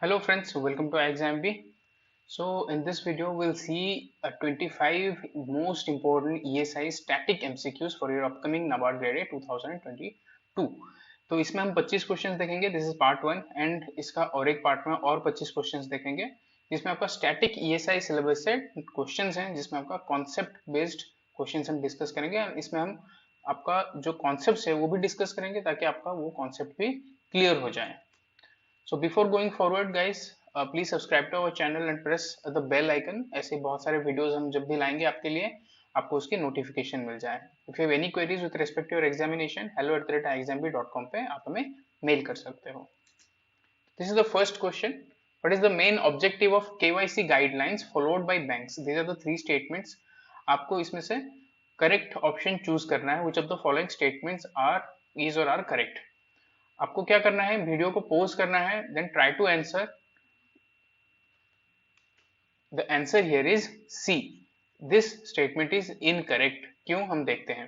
Hello friends, welcome to iExamB. So in this video we'll see 25 most important ESI static MCQs for your upcoming NABARD Grade 2022. तो इसमें हम 25 questions देखेंगे. This is part 1 and इसका और एक part में और 25 क्वेश्चंस देखेंगे जिसमें आपका स्टैटिक ESI सिलेबस से क्वेश्चंस हैं जिसमें आपका कॉन्सेप्ट बेस्ड क्वेश्चंस हम डिस्कस करेंगे. इसमें हम आपका जो कॉन्सेप्ट है वो भी डिस्कस करेंगे ताकि आपका वो कॉन्सेप्ट भी क्लियर हो जाए. So before going forward guys, please subscribe to our channel and press the bell icon. ऐसे बहुत सारे videos हम जब भी लाएंगे आपके लिए आपको उसकी notification मिल जाए. If you have any queries with respect to your examination, hello@examb.com पे आप हमें mail कर सकते हो. This is the first question. What is the main objective of KYC guidelines followed by banks? These are the three statements. आपको इसमें से correct option choose करना है. Which of the following statements are is or are correct? आपको क्या करना है, video को पॉज करना है, then try to answer. The answer here is C. This statement is incorrect. क्यों, हम देखते हैं.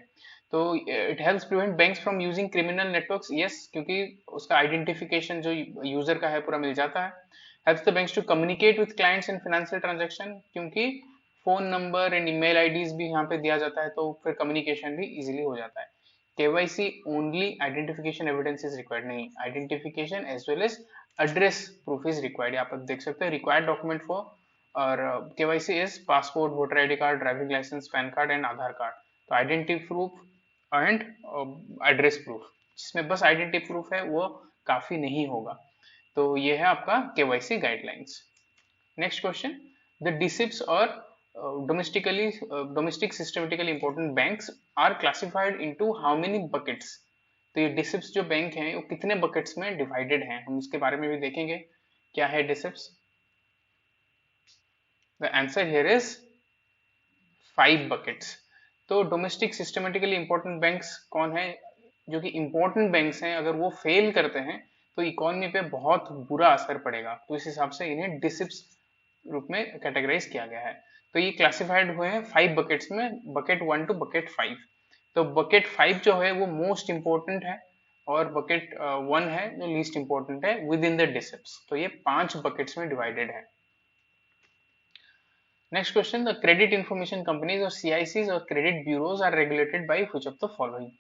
तो it helps prevent banks from using criminal networks. Yes, क्योंकि उसका आइडेंटिफिकेशन जो यूजर का है पूरा मिल जाता है. Helps the banks to communicate with clients in financial transaction, क्योंकि phone number and email IDs भी यहाँ पे दिया जाता है तो फिर कम्युनिकेशन भी इजीली हो जाता है. KYC only identification evidence is required. नहीं, identification as well as address proof is required. यहाँ पर देख सकते हैं required document for और KYC is passport, voter ID card, driving license, PAN card and Aadhaar card. तो identity proof and address proof, जिसमें बस identity proof है वो काफी नहीं होगा. तो ये है आपका KYC guidelines. Next question. The DSIPs or domestic systematically important banks are classified into how many buckets? तो ये DSIPs जो बैंक हैं वो कितने buckets में divided हैं, हम इसके बारे में भी देखेंगे. क्या है DSIPs? The answer here is 5 buckets. तो डोमेस्टिक सिस्टमेटिकली इंपॉर्टेंट बैंक्स कौन है? जो कि इंपॉर्टेंट बैंक्स हैं, अगर वो फेल करते हैं तो इकोनॉमी पे बहुत बुरा असर पड़ेगा. तो इस हिसाब से इन्हें डिसिप्स रूप में कैटेगराइज किया गया है. तो ये क्लासिफाइड हुए हैं 5 बकेट्स में, बकेट 1 टू बकेट 5. तो बकेट 5 जो है वो मोस्ट इंपॉर्टेंट है और बकेट 1 है जो लीस्ट इंपॉर्टेंट है विद इन द डिसिप्स. तो ये 5 बकेट्स में डिवाइडेड है. Next question, the credit information companies or CICs or credit bureaus are regulated by which of the following?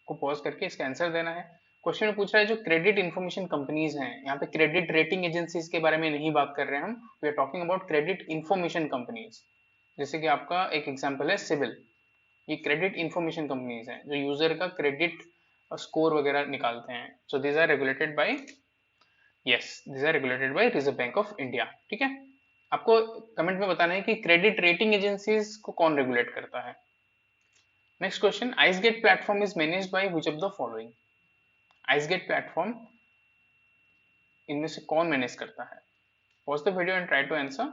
को पॉज करके इसका आंसर देना है. क्वेश्चन में पूछ रहा है जो क्रेडिट इंफॉर्मेशन कंपनीज हैं, यहाँ पे क्रेडिट रेटिंग एजेंसीज के बारे में नहीं बात कर रहे हैं हम. We are talking about credit information companies. जैसे कि आपका एक एग्जांपल है सिविल. ये क्रेडिट इंफॉर्मेशन कंपनीज हैं जो यूजर का क्रेडिट स्कोर वगैरह निकालते हैं. So these are regulated by, yes, these are regulated by Reserve Bank of India. ठीक है, आपको कमेंट में बताना है कि क्रेडिट रेटिंग एजेंसीज को कौन रेगुलेट करता है. Next question, ICEGATE platform is managed by which of the following? ICEGATE platform इनमें से कौन मैनेज करता है? Pause the video and try to answer.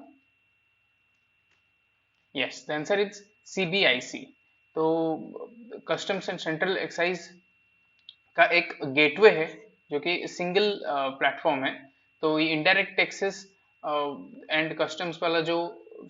Yes, the answer is CBIC. तो कस्टम्स एंड सेंट्रल एक्साइज का एक गेटवे है जो कि सिंगल प्लेटफॉर्म है. तो ये इनडायरेक्ट टैक्सेस एंड कस्टम्स वाला जो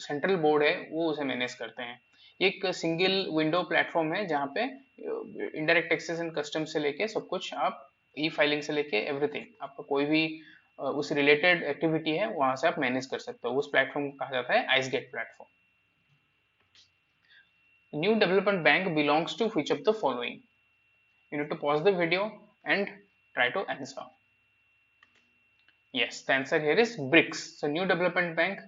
सेंट्रल बोर्ड है वो उसे मैनेज करते हैं. एक सिंगल विंडो प्लेटफॉर्म है जहाँ पे इनडायरेक्ट टैक्सेस एंड कस्टम्स से लेके सब कुछ, आप ई फाइलिंग से लेके एवरीथिंग, आपका कोई भी उस रिलेटेड एक्टिविटी है वहां से आप मैनेज कर सकते हो. उस प्लेटफॉर्म को कहा जाता है ICEGATE platform. New Development Bank belongs to which of the following? You need to pause the video and try to answer. Yes, the answer here is BRICS. So New Development Bank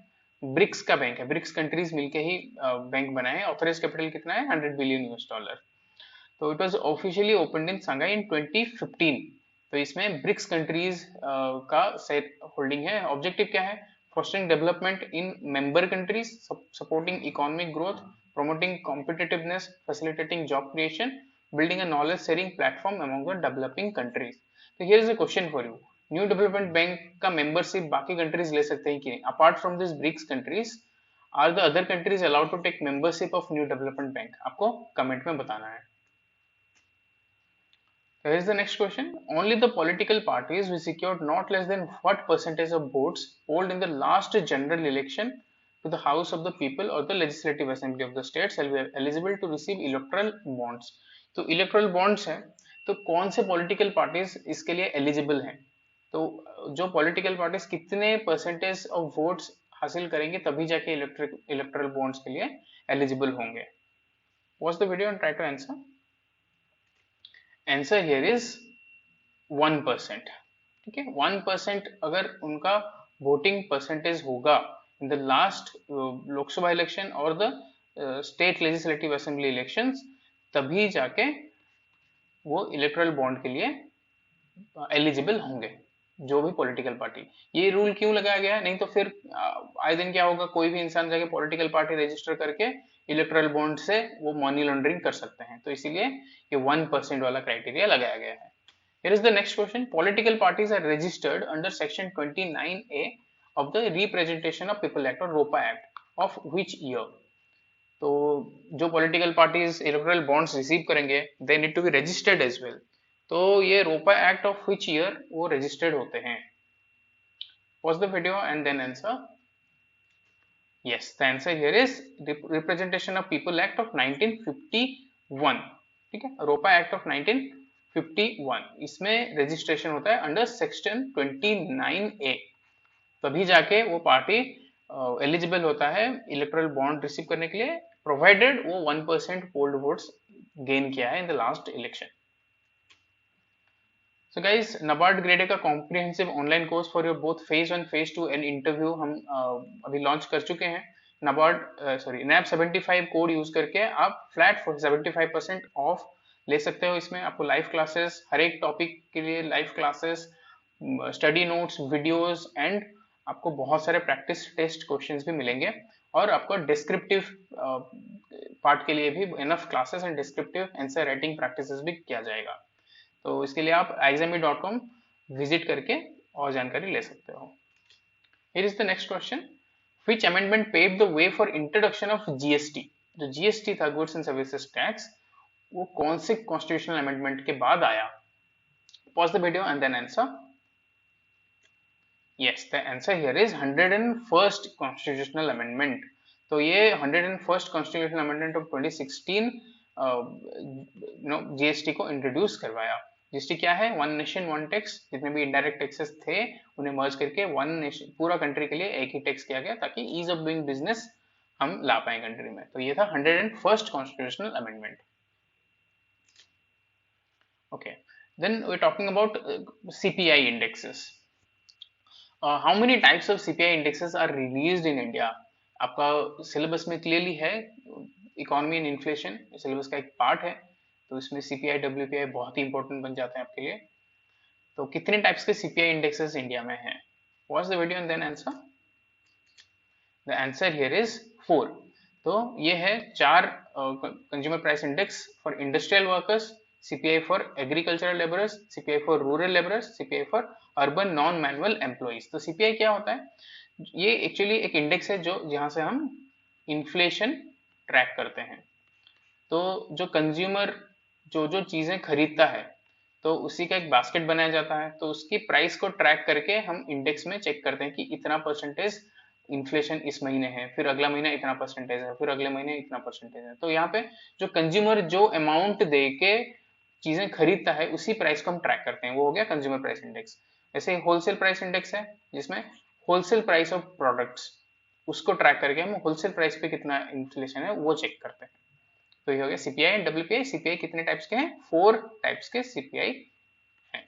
BRICS का bank है. BRICS countries मिलके ही bank बना है. Authorise capital कितना है? $100 billion. तो it was officially opened in Shanghai in 2015. तो इसमें ब्रिक्स कंट्रीज का शेयर होल्डिंग है. ऑब्जेक्टिव क्या है? Fostering development in member countries, supporting economic growth, promoting competitiveness, facilitating job creation, building a knowledge sharing platform among the developing countries. So here is a question for you. New Development Bank का membership बाकी countries ले सकते हैं कि नहीं? Apart from this BRICS countries, are the other countries allowed to take membership of New Development Bank? आपको comment में बताना है. Here is the next question. Only the political parties who secured not less than what percentage of votes polled in the last general election to the House of the People or the Legislative Assembly of the state shall be eligible to receive electoral bonds. तो electoral bonds है, तो कौन से political parties इसके लिए eligible हैं? तो जो पॉलिटिकल पार्टीज कितने परसेंटेज ऑफ वोट्स हासिल करेंगे तभी जाके इलेक्टरल बॉन्ड्स के लिए एलिजिबल होंगे. Watch the video and try to answer. Answer here is 1%. ठीक है, 1% अगर उनका वोटिंग परसेंटेज होगा in the last Lok Sabha election और the state legislative assembly elections, तभी जाके वो इलेक्टोरल बॉन्ड के लिए एलिजिबल होंगे जो भी पॉलिटिकल पार्टी. ये रूल क्यों लगाया गया है? नहीं तो फिर आए दिन क्या होगा, कोई भी इंसान जाके पॉलिटिकल पार्टी रजिस्टर करके इलेक्टोरल बॉन्ड से वो मनी लॉन्ड्रिंग कर सकते हैं. तो इसीलिए ये 1% वाला क्राइटेरिया लगाया गया है. Here is the next question. Political parties are registered under Section 29A of the Representation of People Act or ROPA Act of which year? तो जो political parties electoral bonds receive करेंगे they need to be registered as well. तो ये ROPA act of which year वो रजिस्टर्ड होते हैं? Watch the video and then answer. Yes, the answer here is representation of people act of 1951. ठीक है, रोपा एक्ट ऑफ 1951, इसमें रजिस्ट्रेशन होता है अंडर सेक्शन 29A. तभी जाके वो पार्टी एलिजिबल होता है इलेक्टोरल बॉन्ड रिसीव करने के लिए, प्रोवाइडेड वो 1% पोल्ड वोट्स गेन किया है in the last election. So guys, NABARD grade का comprehensive online course for your both phase 1 phase 2 and interview हम अभी लॉन्च कर चुके हैं. नैब 75 कोड यूज करके आप फ्लैट 75% ऑफ ले सकते हो. इसमें आपको लाइव क्लासेस, हर एक टॉपिक के लिए live classes, study notes, videos and आपको बहुत सारे प्रैक्टिस टेस्ट क्वेश्चंस भी मिलेंगे. और आपको डिस्क्रिप्टिव पार्ट के लिए भी enough classes and descriptive answer writing practices भी किया जाएगा. तो इसके लिए आप exami.com विजिट करके और जानकारी ले सकते हो. Here is the next question. Which amendment paved the way for introduction of GST? जो GST था, Goods and Services Tax, वो कौन से कॉन्स्टिट्यूशनल अमेंडमेंट के बाद आया? Pause the video and then answer. Yes, the answer here is 101st Constitutional Amendment. तो ये 101st Constitutional Amendment of 2016 GST को इंट्रोड्यूस करवाया. जीएसटी क्या है? One nation one tax. जितने भी इनडायरेक्ट टैक्सेस थे उन्हें मर्ज करके वन नेशन, पूरा कंट्री के लिए एक ही टैक्स किया गया ताकि ईज ऑफ डूइंग बिजनेस हम ला पाए कंट्री में. तो ये था 101st constitutional amendment. Okay, then we are talking about CPI indexes. How many types of CPI indexes are released in India? आपका सिलेबस में क्लियरली है, इकोनॉमी एंड इन्फ्लेशन सिलेबस का एक पार्ट है. तो इसमें सीपीआई डब्ल्यूपीआई बहुत ही इंपॉर्टेंट बन जाते हैं आपके लिए. तो कितने टाइप्स के सीपीआई इंडेक्सेस इंडिया में हैं? Watch the video and then answer. The answer here is 4. तो ये है 4 consumer price index for industrial workers, CPI for agricultural labourers, CPI for rural labourers, CPI for urban non manual employees. तो CPI क्या होता है? ये actually एक index है जो जहां से हम इन्फ्लेशन ट्रैक करते हैं. तो जो कंज्यूमर जो चीजें खरीदता है तो उसी का एक बास्केट बनाया जाता है. तो उसकी प्राइस को ट्रैक करके हम इंडेक्स में चेक करते हैं कि इतना परसेंटेज इन्फ्लेशन इस महीने है, फिर अगला महीना इतना परसेंटेज है, फिर अगले महीने इतना परसेंटेज है. तो यहाँ पे जो कंज्यूमर जो अमाउंट दे के चीजें खरीदता है उसी प्राइस को हम ट्रैक करते हैं, वो हो गया कंज्यूमर प्राइस इंडेक्स. ऐसे होलसेल प्राइस इंडेक्स है जिसमें होलसेल प्राइस ऑफ प्रोडक्ट्स, उसको ट्रैक करके हम होलसेल प्राइस पे कितना इन्फ्लेशन है वो चेक करते हैं. तो ये हो गया सीपीआई एंड डब्ल्यूपीआई. सीपीआई कितने टाइप्स के हैं? 4 टाइप्स के सीपीआई हैं.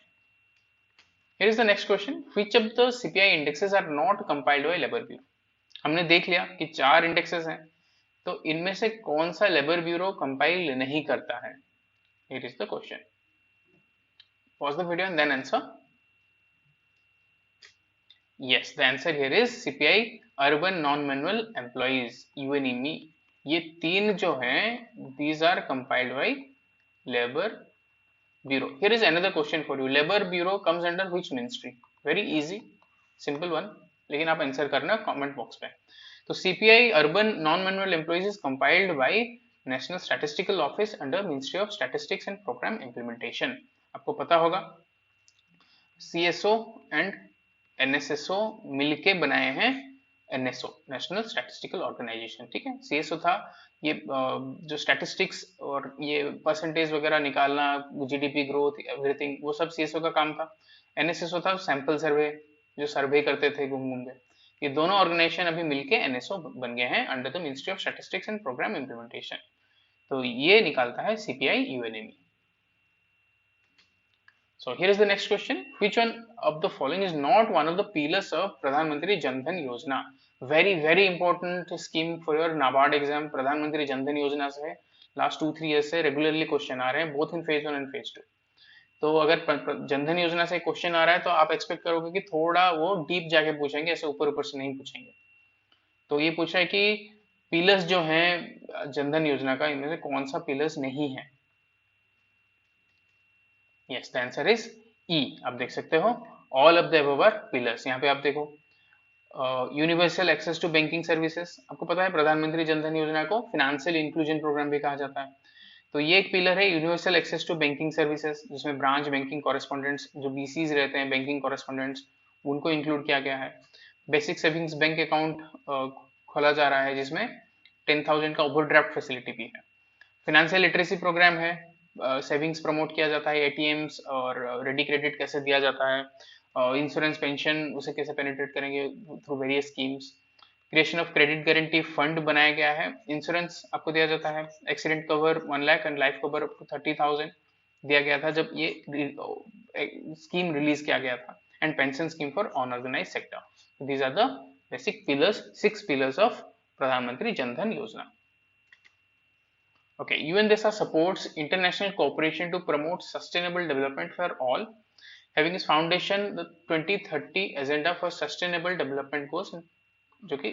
Here is the next question. Which of the CPI indexes are not compiled by Labour Bureau? हमने देख लिया कि 4 इंडेक्सेस हैं, तो इनमें से कौन सा लेबर ब्यूरो कंपाइल नहीं करता है? Here is the question. Pause the video and then answer. Yes, the answer here is CPI urban non manual employees, UNEME. ये 3 जो हैं these are compiled by labor bureau. Here is another question for you. Labor bureau comes under which ministry? Very easy, simple one, लेकिन आप answer करना comment box पे. तो CPI urban non manual employees is compiled by National Statistical Office under Ministry of Statistics and Programme Implementation. आपको पता होगा CSO and NSSO मिलके बनाए हैं एनएसओ, नेशनल स्टैटिस्टिकल ऑर्गेनाइजेशन, ठीक है। सीएसओ था ये जो स्टैटिस्टिक्स और ये परसेंटेज वगैरह निकालना, जीडीपी ग्रोथ, एवरीथिंग, वो सब सीएसओ का काम था। एनएसएसओ था सैंपल सर्वे, जो सर्वे करते थे घूम घूम के। ये दोनों ऑर्गेनाइजेशन अभी मिलके एनएसओ बन गए हैं under the Ministry of Statistics and Programme Implementation. तो ये निकालता है CPI UNME. So here is the next question. Which one of the following is not one of the pillars of Pradhan Mantri Jan Dhan Yojana? Very important scheme for your NABARD exam. Pradhan Mantri Jan Dhan Yojana से last 2-3 years से regularly question आ रहे हैं both in phase 1 and phase 2. तो अगर जनधन योजना से question आ रहा है तो आप एक्सपेक्ट करोगे कि थोड़ा वो डीप जाके पूछेंगे, ऐसे ऊपर ऊपर से नहीं पूछेंगे। तो ये पूछा है कि पिलर्स जो हैं जनधन योजना का, इनमें से कौन सा पिलर्स नहीं है। Yes, the answer is E. आप देख सकते हो all of the above are pillars. यहाँ पे आप देखो universal access to banking services, आपको पता है प्रधानमंत्री जनधन योजना को फाइनेंशियल इंक्लूजन प्रोग्राम भी कहा जाता है। तो ये एक पिलर है universal access to banking services, जिसमें ब्रांच बैंकिंग कॉरेस्पॉन्डेंट्स जो बीसीज रहते हैं, बैंकिंग कॉरेस्पॉन्डेंट्स, उनको इंक्लूड किया गया है। बेसिक सेविंग्स बैंक अकाउंट खोला जा रहा है जिसमें 10,000 का ओवरड्राफ्ट फैसिलिटी भी है। फाइनेंशियल लिटरेसी प्रोग्राम है, सेविंग्स प्रमोट किया जाता है, एटीएम्स और रेडी क्रेडिट कैसे दिया जाता है, इंश्योरेंस पेंशन उसे कैसे पेनिट्रेट करेंगे through various schemes. Creation of credit guarantee fund बनाया गया है। इंश्योरेंस आपको दिया जाता है, accident cover 1 lakh and life cover up to 30,000 दिया गया था जब ये स्कीम रिलीज किया गया था। And pension scheme for unorganised sector. These are the basic pillars, 6 pillars of Pradhan Mantri Jan Dhan योजना। Okay, UNDESA supports international cooperation to promote sustainable development for all, having its foundation the 2030 Agenda for Sustainable Development Goals, जो कि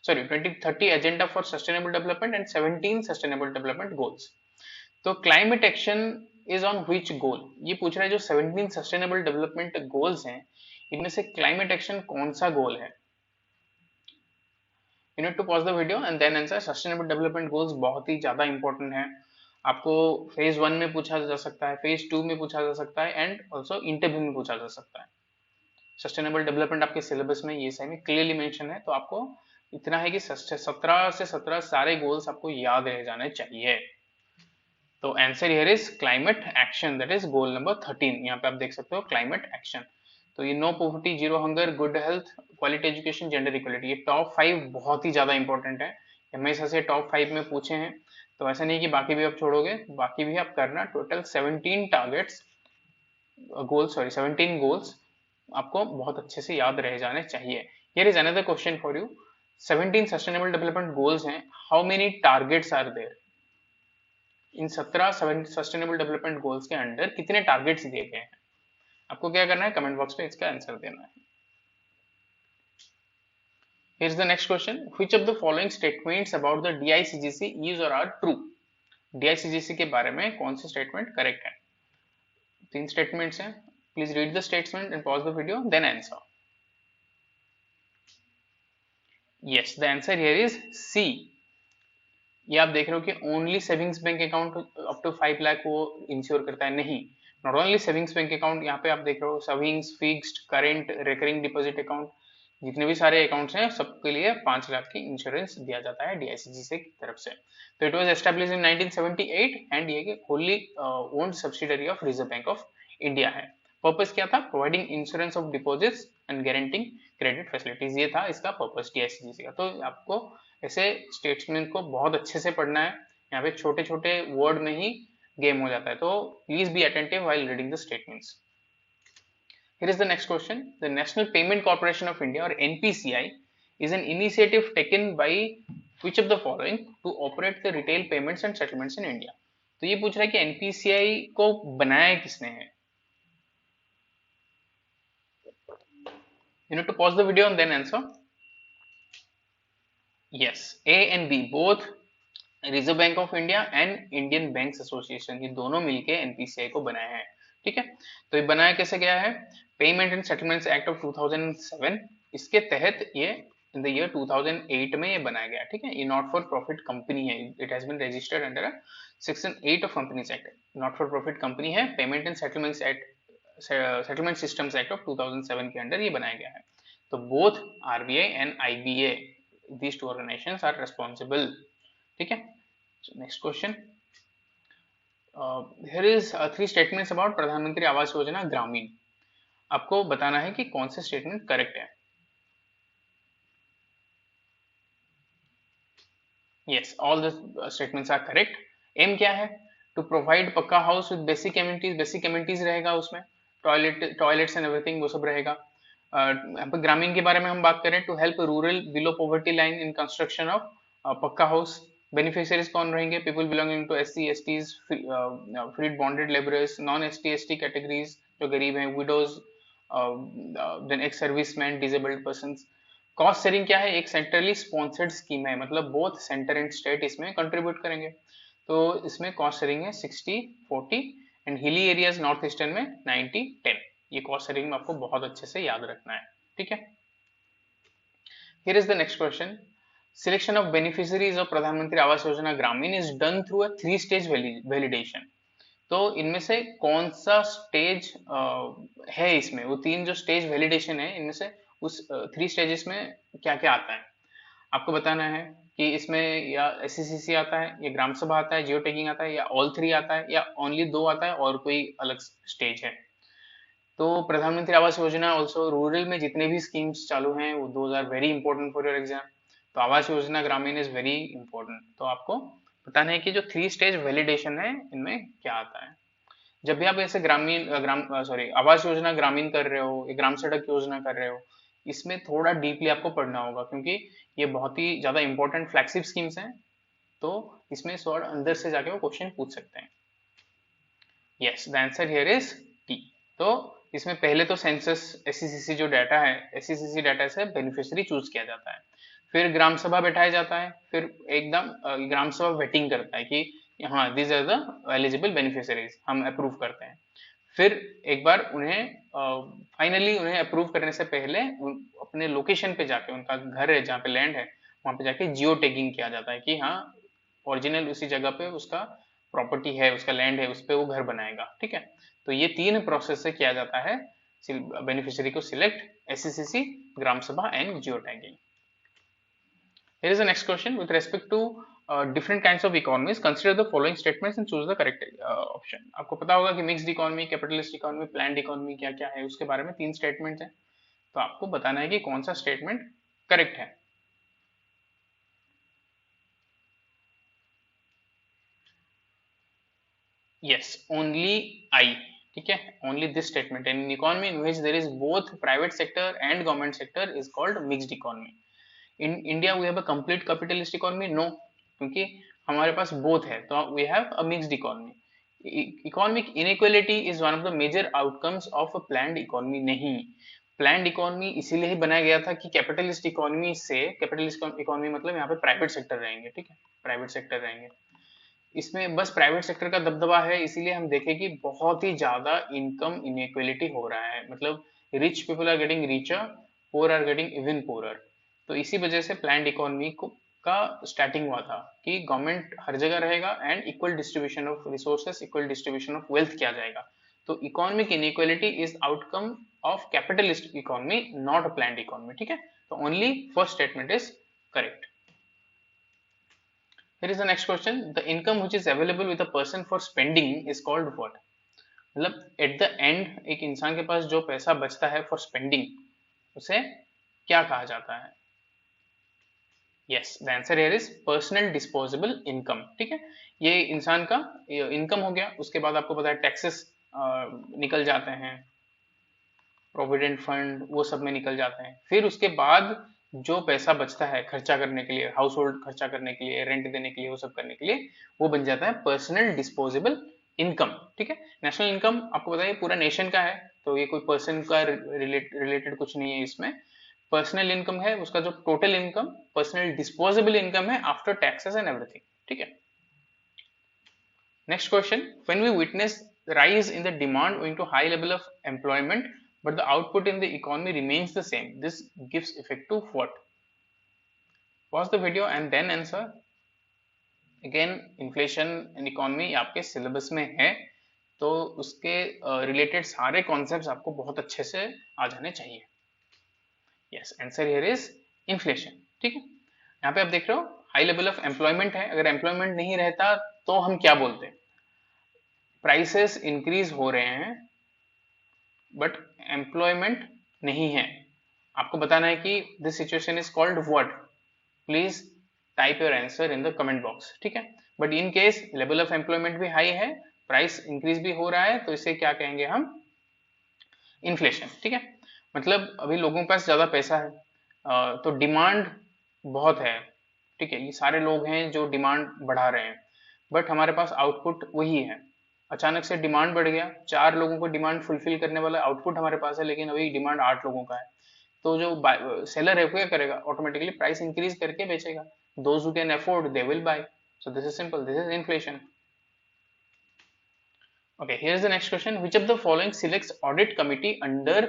2030 Agenda for Sustainable Development and 17 Sustainable Development Goals. तो climate action is on which goal? ये पूछ रहा है जो 17 Sustainable Development Goals हैं, इनमें से climate action कौन सा गोल है? You need to pause the video and then answer. Sustainable development goals बहुत ही ज्यादा इंपॉर्टेंट है। आपको फेज 1 में पूछा जा सकता है, फेज 2 में पूछा जा सकता है एंड ऑल्सो इंटरव्यू में पूछा जा सकता है। सस्टेनेबल डेवलपमेंट आपके सिलेबस में ये में क्लियरली मेंशन है, तो आपको इतना है कि 17 से 17 सारे गोल्स आपको याद रह जाने चाहिए। तो answer here is climate action, that is goal number 13। यहाँ पे आप देख सकते हो क्लाइमेट एक्शन। तो ये no poverty, zero hunger, good health, quality education, gender equality, ये टॉप 5 बहुत ही ज्यादा इंपॉर्टेंट है। हमेशा से टॉप 5 में पूछे हैं, तो ऐसा नहीं कि बाकी भी आप छोड़ोगे, बाकी भी आप करना। Total 17 targets, goals, sorry 17 goals आपको बहुत अच्छे से याद रह जाने चाहिए। Here is another question for you. 17 sustainable development goals हैं, how many targets are there? In 17 sustainable development goals के अंडर कितने टारगेट्स दिए गए हैं? आपको क्या करना है, कमेंट बॉक्स में इसका आंसर देना है। Here's the next question. Which of the following statements about the DICGC is or are true? DICGC के बारे में कौन से स्टेटमेंट करेक्ट है? 3 स्टेटमेंट्स हैं। Please read the statement and pause the video then answer. Yes, the answer here is C. ये आप देख रहे हो कि only savings bank account up to 5 lakh वो इंश्योर करता है, नहीं। Not only savings bank account, यहाँ पे आप देख रहे हो savings, fixed, current, recurring deposit account, जितने भी सारे अकाउंट्स हैं सबके लिए 5 लाख की इंश्योरेंस दिया जाता है डीआईसीजीसी की तरफ से। तो it was established in 1978 and ये wholly owned subsidiary of Reserve Bank of India है। पर्पस क्या था? Providing insurance of deposits and guaranteeing credit facilities, ये था इसका पर्पस डीआईसीजीसी का। तो आपको ऐसे स्टेटमेंट को बहुत अच्छे से पढ़ना है, यहाँ पे छोटे छोटे वर्ड में ही गेम हो जाता है, तो please be attentive while reading the statements. Here is the next question. The National Payment Corporation of India or NPCI is an initiative taken by which of the following to operate the retail payments and settlements in India? तो ये पूछ रहा है कि NPCI को बनाया किसने है? You need to pause the video and then answer. Yes, A and B both reserve Bank of India and Indian banks association, ये दोनों मिलके एनपीसीआई को बनाया है, ठीक है। तो ये बनाया कैसे गया है? Payment and settlements act of 2007, इसके तहत ये इन द ईयर 2008 में ये बनाया गया, ठीक है। ये नॉट फॉर प्रॉफिट कंपनी है, it has been registered under section 8 of companies act. Not for profit company है, payment and settlements act, settlement systems act of 2007 के अंडर ये बनाया गया है। तो both RBI and IBA, these two organizations are responsible. ठीक है, next question, here is 3 statements about प्रधानमंत्री आवास योजना ग्रामीण. आपको बताना है कि कौन से स्टेटमेंट करेक्ट है. Yes, all the statements are correct. M क्या है? To provide pucca house with basic amenities. Basic amenities रहेगा उसमें, टॉयलेट्स एंड एवरीथिंग, वो सब रहेगा. यहाँ पे ग्रामीण के बारे में हम बात करें, to help rural below poverty line in construction of pucca house. Beneficiaries कौन रहेंगे? People belonging to SC STs, freed bonded labourers, non ST ST categories जो गरीब हैं, widows, then ex serviceman, disabled person. Cost sharing क्या है? एक centrally sponsored scheme है, मतलब बोथ सेंटर एंड स्टेट इसमें कंट्रीब्यूट करेंगे. तो इसमें कॉस्ट शेयरिंग है 60-40 and hilly areas north eastern में 90-10. ये कॉस्ट शेयरिंग में आपको बहुत अच्छे से याद रखना है. ठीक है, here is the next question. Selection of beneficiaries of प्रधानमंत्री आवास योजना ग्रामीण is done through a 3 stage validation. तो इनमें से कौन सा स्टेज है इसमें? वो 3 जो स्टेज वैलिडेशन है, इनमें से उस 3 स्टेजेस में क्या क्या आता है आपको बताना है. कि इसमें या SCCC आता है, या ग्राम सभा आता है, जियो टैगिंग आता है, या ऑल 3 आता है, या ओनली 2 आता है और कोई अलग स्टेज है. तो प्रधानमंत्री आवास योजना ऑल्सो रूरल में जितने भी स्कीम्स चालू हैं वो those are very important for your exam. तो आवास योजना ग्रामीण इज वेरी इंपॉर्टेंट. तो आपको बताना है कि जो 3 स्टेज वैलिडेशन है इनमें क्या आता है. जब भी आप ऐसे आवास योजना ग्रामीण कर रहे हो, या ग्राम सड़क योजना कर रहे हो, इसमें थोड़ा डीपली आपको पढ़ना होगा, क्योंकि ये बहुत ही ज्यादा इंपॉर्टेंट फ्लैगशिप स्कीम्स हैं. तो इसमें थोड़ा अंदर से जाके वो क्वेश्चन पूछ सकते हैं. Yes, the answer here is T. तो इसमें पहले तो सेंसस SCCC जो डाटा है, SCCC डाटा से बेनिफिशियरी चूज किया जाता है. फिर ग्राम सभा बैठाया जाता है. फिर एकदम ग्राम सभा वेटिंग करता है कि हाँ these are the eligible beneficiaries, हम अप्रूव करते हैं. फिर एक बार उन्हें फाइनली उन्हें अप्रूव करने से पहले अपने लोकेशन पे जाके, उनका घर है जहाँ पे लैंड है, वहां पे जाके जियो टैगिंग किया जाता है कि हाँ ओरिजिनल उसी जगह पे उसका प्रॉपर्टी है, उसका लैंड है, उस पे वो घर बनाएगा. ठीक है, तो ये 3 प्रोसेस से किया जाता है बेनिफिशियरी को सिलेक्ट, SCCC, ग्राम सभा and geo tagging. Here is the next question. With respect to different kinds of economies, consider the following statements and choose the correct option. आपको पता होगा कि mixed economy, capitalist economy, planned economy क्या क्या है, उसके बारे में 3 स्टेटमेंट हैं. तो आपको बताना है कि कौन सा स्टेटमेंट करेक्ट है. Yes, only I. ठीक है, only this statement. In an economy in which there is both private sector and government sector is called mixed economy. In India we have a complete capitalist economy? No, क्योंकि हमारे पास both है, तो we have a mixed economy. Economic inequality is one of the major outcomes of a planned economy. नहीं, planned economy इसीलिए ही बनाया गया था कि कैपिटलिस्ट इकोनॉमी से, कैपिटलिस्ट इकोनॉमी मतलब यहाँ पे प्राइवेट सेक्टर रहेंगे. ठीक है, प्राइवेट सेक्टर रहेंगे. इसमें बस प्राइवेट सेक्टर का दबदबा है, इसीलिए हम देखें कि बहुत ही ज्यादा इनकम इनइक्वलिटी हो रहा है. मतलब rich people are getting richer, poor are getting even poorer. तो इसी वजह से प्लान्ड इकोनॉमी का स्टार्टिंग हुआ था कि गवर्नमेंट हर जगह रहेगा and equal distribution of resources, equal distribution of wealth किया जाएगा. तो economic inequality is outcome of capitalist economy, not a planned economy. ठीक है, तो only first statement is correct. Here is the next question. The income which is available with a person for spending is called what? मतलब at the end एक इंसान के पास जो पैसा बचता है for spending, उसे क्या कहा जाता है? Yes, the answer here is personal disposable income. ठीक है, ये इंसान का इनकम हो गया. उसके बाद आपको पता है टैक्सेस निकल जाते हैं, प्रोविडेंट फंड वो सब में निकल जाते हैं. फिर उसके बाद जो पैसा बचता है खर्चा करने के लिए, हाउस होल्ड खर्चा करने के लिए, रेंट देने के लिए, वो सब करने के लिए, वो बन जाता है पर्सनल डिस्पोजेबल इनकम. ठीक है, नेशनल इनकम आपको बताइए पूरा नेशन का है, तो ये कोई पर्सन का रिलेटेड कुछ नहीं है इसमें. पर्सनल इनकम है उसका जो total income, personal disposable income है आफ्टर टैक्सेस एंड एवरीथिंग. ठीक है, next question. When we witness rise in the demand owing to high level of employment but the output in the economy remains the same, this gives effect to what? Pause the video and then answer. Again, inflation and economy आपके syllabus में है, तो उसके related सारे concepts आपको बहुत अच्छे से आ जाने चाहिए. Yes, answer here is inflation. ठीक है, यहाँ पे आप देख रहे हो हाई लेवल ऑफ एम्प्लॉयमेंट है। अगर एम्प्लॉयमेंट नहीं रहता तो हम क्या बोलते हैं, प्राइसेस इंक्रीज हो रहे हैं बट एम्प्लॉयमेंट नहीं है। आपको बताना है कि this situation is called what. Please type your answer in the comment box. ठीक है, but in case level of employment भी हाई है, प्राइस इंक्रीज भी हो रहा है, तो इसे क्या कहेंगे हम, इन्फ्लेशन। ठीक है, मतलब अभी लोगों के पास ज्यादा पैसा है, तो डिमांड बहुत है। ठीक है, ये सारे लोग हैं जो डिमांड बढ़ा रहे हैं, बट हमारे पास आउटपुट वही है। अचानक से डिमांड बढ़ गया, 4 लोगों को डिमांड फुलफिल करने वाला आउटपुट हमारे पास है, लेकिन अभी डिमांड 8 लोगों का है। तो जो सेलर है वो क्या करेगा, ऑटोमेटिकली प्राइस इंक्रीज करके बेचेगा। Those who can afford they will buy. So this is simple, this is inflation. Okay, here's the next question. Which of the following selects audit committee under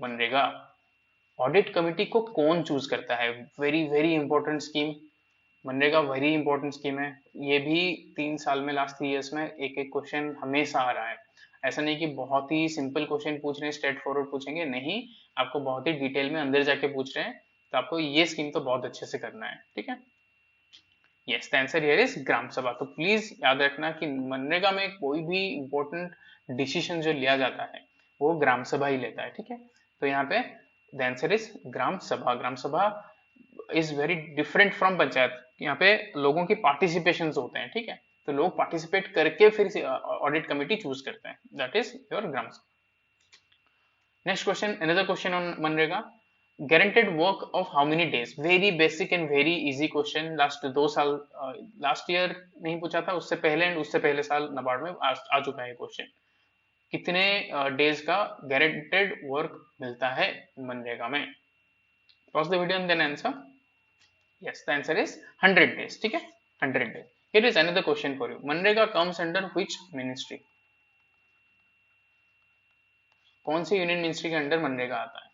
MNREGA? Audit committee को कौन choose करता है? Very very important scheme. MNREGA very important scheme है। ये भी 3 साल में, last 3 years में एक एक क्वेश्चन हमेशा आ रहा है। ऐसा नहीं कि बहुत ही सिंपल क्वेश्चन पूछ रहे हैं, स्ट्रेट फॉरवर्ड पूछेंगे, नहीं, आपको बहुत ही डिटेल में अंदर जाके पूछ रहे हैं, तो आपको ये स्कीम तो बहुत अच्छे से करना है। ठीक है, yes, the answer here is Gram Sabha. तो प्लीज याद रखना कि मनरेगा में कोई भी इंपॉर्टेंट डिसीजन जो लिया जाता है वो ग्राम सभा ही लेता है। ठीक है, तो यहाँ पे द आंसर इज ग्राम सभा। ग्राम सभा is very different from panchayat. यहाँ पे लोगों की पार्टिसिपेशन होते हैं। ठीक है, तो लोग पार्टिसिपेट करके फिर ऑडिट कमिटी चूज करते हैं, दैट इज योर ग्राम सभा। Next question, another question on MNREGA. guaranteed work of how many days? very basic and very easy question। Last 2 साल, लास्ट ईयर नहीं पूछा था, उससे पहले एंड उससे पहले साल नाबार्ड में आ चुका है क्वेश्चन। कितने डेज का गारंटेड वर्क मिलता है मनरेगा में? Pause the video and then answer. Yes, the answer is 100 days। ठीक है, 100 days। Here is another question for you. मनरेगा कम्स अंडर व्हिच मिनिस्ट्री? कौन से यूनियन मिनिस्ट्री के अंडर मनरेगा आता है?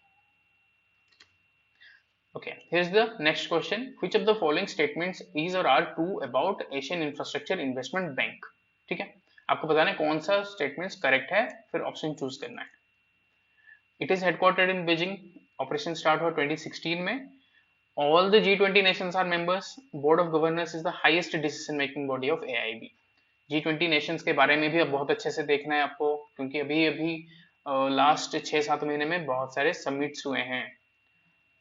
Okay, here's the next question. Which of the following statements is or are true about Asian Infrastructure Investment Bank? ठीक है, आपको बताना है कौन सा स्टेटमेंट्स करेक्ट है, फिर ऑप्शन चूज करना है। It is headquartered in Beijing. Operation start हुआ 2016 में। All the G20 nations are members. Board of Governors is the highest decision making body of AIB. G20 nations के बारे में भी अब बहुत अच्छे से देखना है आपको, क्योंकि अभी अभी लास्ट 6-7 महीने में बहुत सारे समिट्स हुए हैं।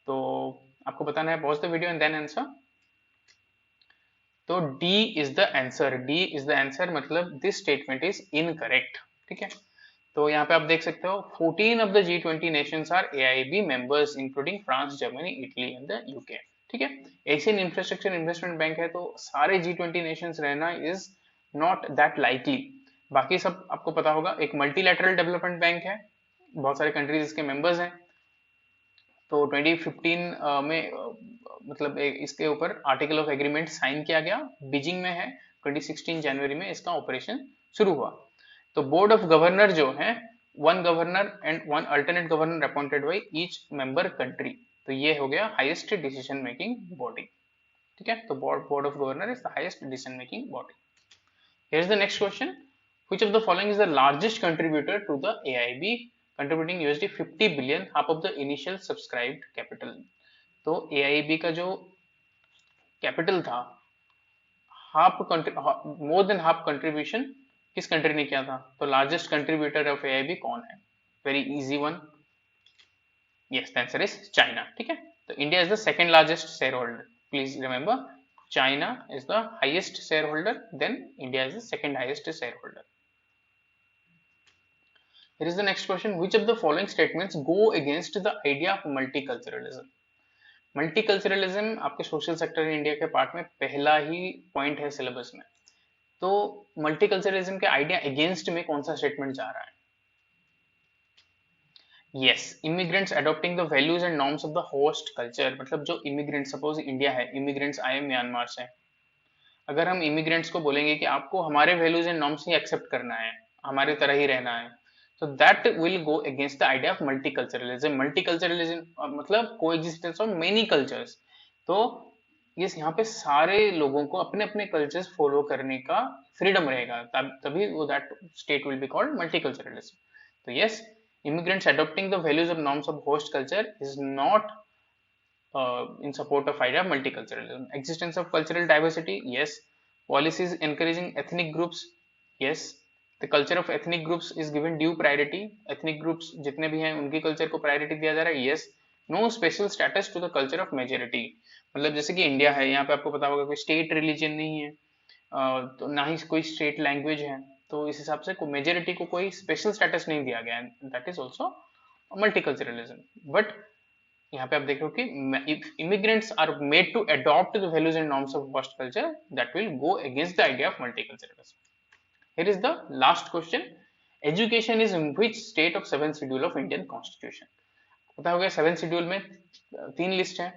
तो आपको बताना है, pause the video and then answer. तो D is the answer. D is the answer, मतलब दिस स्टेटमेंट इज इनकरेक्ट। ठीक है, तो यहाँ पे आप देख सकते हो 14 of the G20 nations are AIB members including France, Germany, Italy and the UK. ठीक है, एशियन इंफ्रास्ट्रक्चर इन्वेस्टमेंट बैंक है, तो सारे G20 नेशंस रहना इज नॉट दैट लाइकली। बाकी सब आपको पता होगा। एक मल्टीलैटरल डेवलपमेंट बैंक है, बहुत सारे कंट्रीज इसके मेंबर्स हैं। तो 2015 में मतलब इसके ऊपर आर्टिकल ऑफ एग्रीमेंट साइन किया गया, बीजिंग में है। 2016 जनवरी में इसका ऑपरेशन शुरू हुआ। तो बोर्ड ऑफ गवर्नर जो है, 1 governor and 1 alternate governor appointed by each member country. तो ये हो गया हाईएस्ट डिसीजन मेकिंग बॉडी। ठीक है, तो board of governor is the highest decision making body. Here is the next question. Which of the following is the largest contributor to the AIB, contributing $50 billion, half of the initial subscribed capital? तो AIB का जो capital था, more than half contribution किस country ने किया था? तो largest contributor of AIB कौन है? Very easy one. Yes, the answer is China. ठीक है, तो India is the second largest share holder. Please remember, China is the highest share holder, then India is the second highest share holder. Here is the next question. Which of the following statements go against the idea of multiculturalism? Multiculturalism आपके social sector in India के part में पहला ही point है syllabus में। तो multiculturalism के idea against में कौन सा स्टेटमेंट जा रहा है? Yes, immigrants adopting the values and norms of the host culture. मतलब जो इमिग्रेंट, सपोज इंडिया है, इमिग्रेंट्स आए म्यांमार से, अगर हम इमिग्रेंट्स को बोलेंगे कि आपको हमारे वैल्यूज एंड नॉर्म्स ही एक्सेप्ट करना है, हमारे तरह ही रहना है, so that will go against the idea of multiculturalism। multiculturalism मतलब coexistence of many cultures। तो ये यहाँ पे सारे लोगों को अपने अपने कल्चर्स फॉलो करने का फ्रीडम रहेगा, तभी वो that state will be called multiculturalism. तो yes, immigrants adopting the values of norms of host culture is not in support of idea of multiculturalism. Existence of cultural diversity, yes. Policies encouraging ethnic groups, yes. The culture of ethnic groups is given due priority. Ethnic groups जितने भी हैं उनकी culture को priority दिया जा रहा है, yes. No special status to the culture of majority, मतलब जैसे कि इंडिया है, यहाँ पे आपको पता होगा कोई स्टेट रिलीजन नहीं है, तो ना ही कोई स्टेट लैंग्वेज है, तो इस हिसाब से मेजोरिटी को कोई स्पेशल स्टेटस नहीं दिया गया है. That is also multiculturalism. But यहाँ पे आप देख रहे हो कि if immigrants are made to adopt the values and norms of host culture, that will go against the idea of multiculturalism. Here is the last question. Education is in which state of 7th schedule of Indian Constitution? पता हो गया 7th schedule में तीन list है.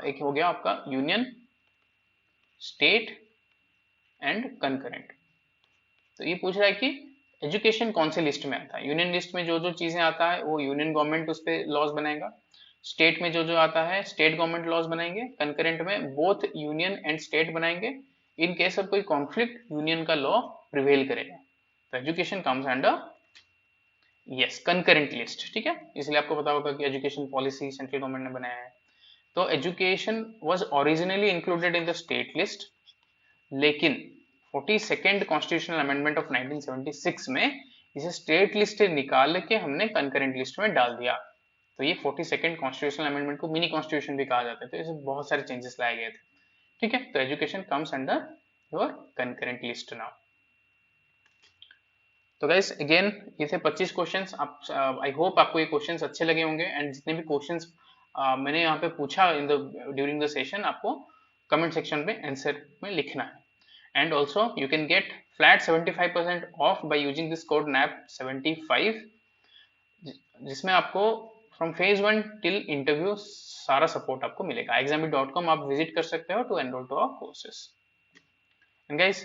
एक हो गया आपका यूनियन, स्टेट एंड कंकरेंट. तो ये पूछ रहा है कि एजुकेशन कौन से लिस्ट में आता है. यूनियन लिस्ट में जो जो चीजें आता है वो यूनियन गवर्नमेंट उस पर लॉज बनाएगा. स्टेट में जो जो आता है स्टेट गवर्नमेंट लॉज बनाएंगे. कंकरेंट में बोथ यूनियन एंड स्टेट बनाएंगे. इन केस ऑफ कोई कॉन्फ्लिक्ट यूनियन का लॉ प्रिवेल करेगा. तो education comes under yes concurrent list. ठीक है, इसलिए आपको पता होगा कि एजुकेशन पॉलिसी सेंट्रल गवर्नमेंट ने बनाया है. तो education was originally included in the state list, लेकिन 42nd कॉन्स्टिट्यूशनल अमेंडमेंट ऑफ 1976 में इसे स्टेट लिस्ट से निकाल के हमने कंकरेंट लिस्ट में डाल दिया. तो ये 42nd कॉन्स्टिट्यूशनल अमेंडमेंट को मिनी कॉन्स्टिट्यूशन भी कहा जाता है. तो इसमें बहुत सारे चेंजेस लाए गए थे. ठीक है, तो education comes under your concurrent list now. तो गाइस अगेन ये थे 25 क्वेश्चंस. आप आई होप आपको ये क्वेश्चंस अच्छे लगे होंगे. एंड जितने भी क्वेश्चंस मैंने यहाँ पे पूछा in the during the session, आपको कमेंट सेक्शन पे आंसर में लिखना है. And also you can get flat 75% off by using this code NAP75, जिसमें आपको from phase 1 till interview सारा सपोर्ट आपको मिलेगा. exambit.com आप विजिट कर सकते हो to enroll to our courses. And guys,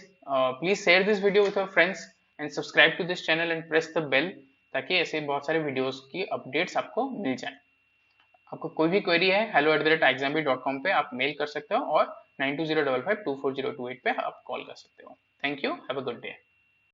please share this video with your friends and subscribe to this channel and press the bell, ताकि ऐसे बहुत सारे वीडियोस की अपडेट्स आपको मिल जाए. आपको कोई भी क्वेरी है hello@exambit.com पे आप मेल कर सकते हो और 9205524028 पे आप कॉल कर सकते हो. Thank you, have a good day.